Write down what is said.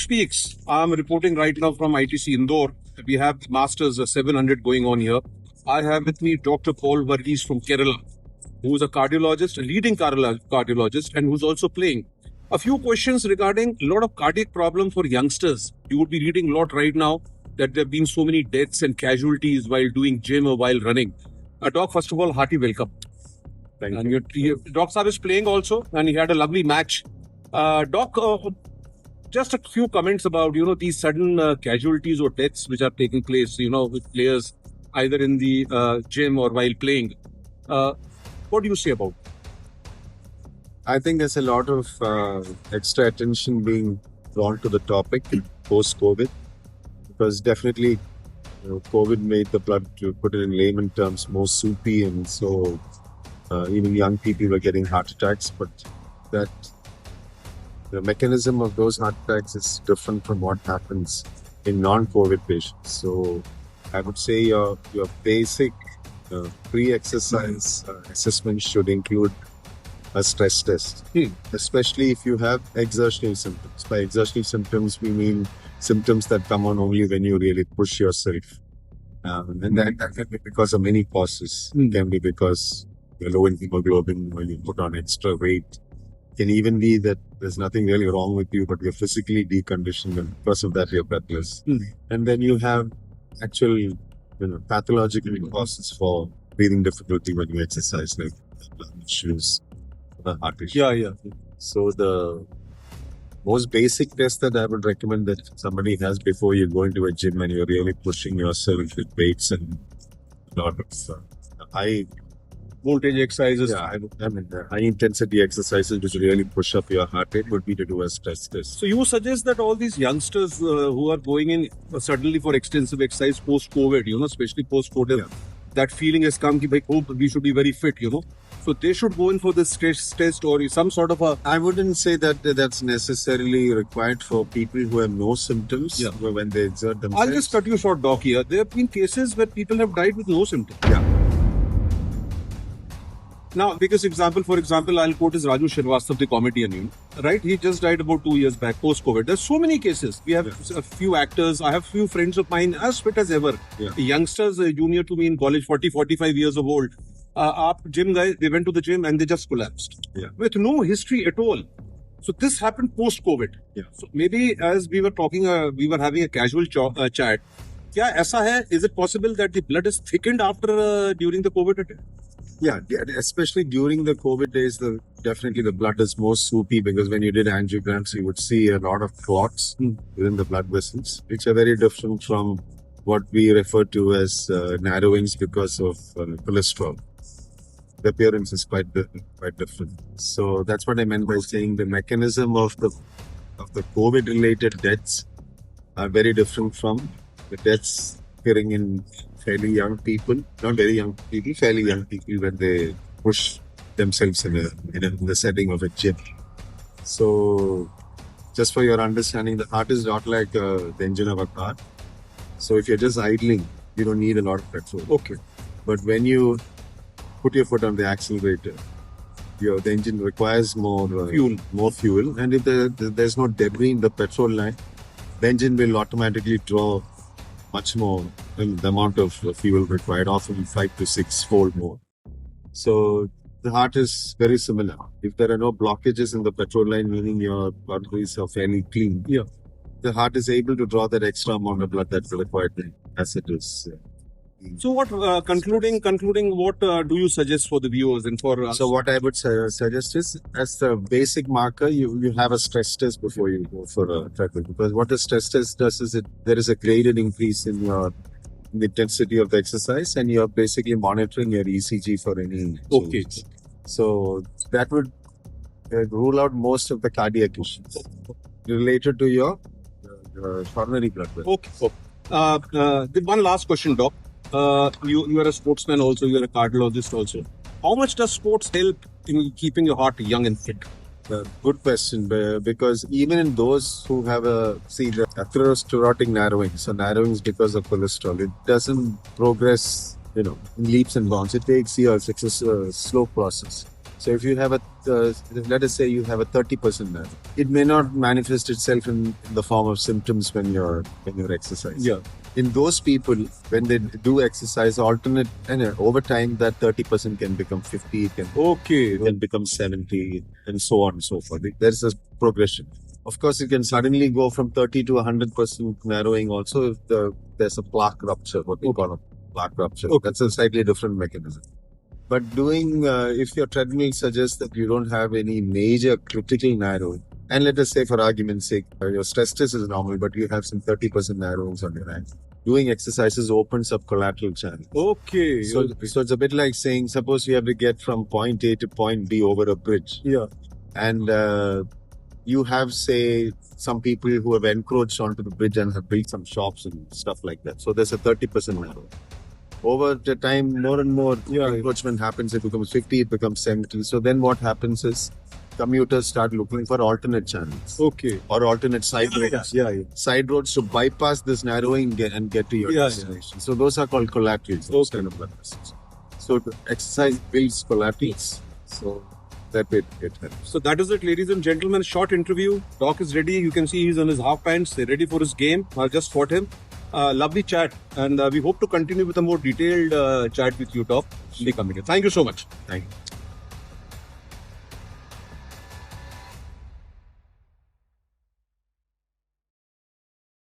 Speaks. I'm reporting right now from ITC Indore. We have Masters 700 going on here. I have with me Dr. Paul Varghese from Kerala, who is a cardiologist, a leading cardiologist, and who's also playing. A few questions regarding a lot of cardiac problems for youngsters. You would be reading a lot right now that there have been so many deaths and casualties while doing gym or while running. Doc, first of all, hearty welcome. Thank you. Doc Saab is playing also, and he had a lovely match. Doc, just a few comments about these sudden casualties or deaths which are taking place with players either in the gym or while playing. What do you say about it? I think there's a lot of extra attention being drawn to the topic post-COVID, because definitely COVID made the blood, to put it in layman terms, more soupy, and so even young people were getting heart attacks. But that the mechanism of those heart attacks is different from what happens in non-COVID patients. So I would say your basic pre-exercise assessment should include a stress test, especially if you have exertional symptoms. By exertional symptoms, we mean symptoms that come on only when you really push yourself. And that can be because of many causes. It can be because you're low in hemoglobin, or you put on extra weight. It can even be that there's nothing really wrong with you, but you're physically deconditioned, and because of that, you're breathless. And then you have actual pathological causes for breathing difficulty when you exercise, like blood issues, the heart issue. Yeah. So the most basic test that I would recommend that somebody has before you go into a gym and you're really pushing yourself with weights and a lot of high voltage exercises. Yeah, I mean high intensity exercises which really push up your heart rate would be to do a stress test. So you suggest that all these youngsters who are going in suddenly for extensive exercise post-COVID, especially post-COVID, that feeling has come that we should be very fit, So they should go in for this stress test or some sort of a... I wouldn't say that that's necessarily required for people who have no symptoms when they exert themselves. I'll just cut you short, Doc, here. There have been cases where people have died with no symptoms. Yeah. Now, biggest example, for example, I'll quote is Raju Srivastava, the comedian, right? He just died about 2 years back, post-COVID. There's so many cases. We have a few actors. I have a few friends of mine as fit as ever. Youngsters, junior to me in college, 40, 45 years of old. Gym guys, they went to the gym and they just collapsed. With no history at all. So this happened post-COVID. So maybe as we were talking, we were having a casual chat. Kya aisa hai? Is it possible that the blood is thickened after during the COVID attack? Yeah, especially during the COVID days, definitely the blood is more soupy, because when you did angiograms, you would see a lot of clots within the blood vessels, which are very different from what we refer to as narrowings because of cholesterol. The appearance is quite different. So that's what I meant by saying the mechanism of the COVID-related deaths are very different from the deaths occurring in fairly young people, not very young people, fairly young people when they push themselves in the setting of a gym. So, just for your understanding, the heart is not like the engine of a car. So, if you're just idling, you don't need a lot of petrol. Okay. But when you put your foot on the accelerator, the engine requires more fuel. And if there's no debris in the petrol line, the engine will automatically draw much more than the amount of fuel required, often 5 to 6 fold more. So the heart is very similar. If there are no blockages in the petrol line, meaning your arteries are fairly clean, the heart is able to draw that extra amount of blood that's required as it is. So what, concluding, what do you suggest for the viewers and for us? So what I would suggest is, as the basic marker, you have a stress test before you go for a treadmill. Because what the stress test does is there is a graded increase in the intensity of the exercise, and you're basically monitoring your ECG for any changes. So that would rule out most of the cardiac issues related to your coronary blood pressure. One last question, Doc. You are a sportsman also, you are a cardiologist also. How much does sports help in keeping your heart young and fit? Good question, because even in those who have the atherosclerotic narrowing, so narrowings because of cholesterol, it doesn't progress, in leaps and bounds. It takes years. It's a slow process. So if you have let us say you have a 30% narrow, it may not manifest itself in the form of symptoms when you're exercising. Yeah. In those people, when they do exercise alternate, and over time that 30% can become 50, it can become 70, and so on and so forth. There's a progression. Of course, it can suddenly go from 30 to 100% narrowing also if there's a plaque rupture, what we call a plaque rupture. That's a slightly different mechanism. But if your treadmill suggests that you don't have any major critical narrowing, and let us say for argument's sake, your stress test is normal, but you have some 30% narrowings on your hand, doing exercises opens up collateral channel. Okay. So it's a bit like saying, suppose you have to get from point A to point B over a bridge. Yeah. And you have, say, some people who have encroached onto the bridge and have built some shops and stuff like that. So there's a 30% narrow. Over the time, more and more encroachment happens. It becomes 50, it becomes 70. So then what happens is commuters start looking for alternate channels. Okay. Or alternate side roads. Yeah. Side roads to bypass this narrowing and get to your destination. So those are called collaterals. Those kind of blood vessels. So exercise builds collaterals. So that way it helps. So that is it, ladies and gentlemen. Short interview. Doc is ready. You can see he's on his half pants. They're ready for his game. I just fought him. Lovely chat, and we hope to continue with a more detailed chat with you, Doc, in the coming days. Thank you so much. Thank you.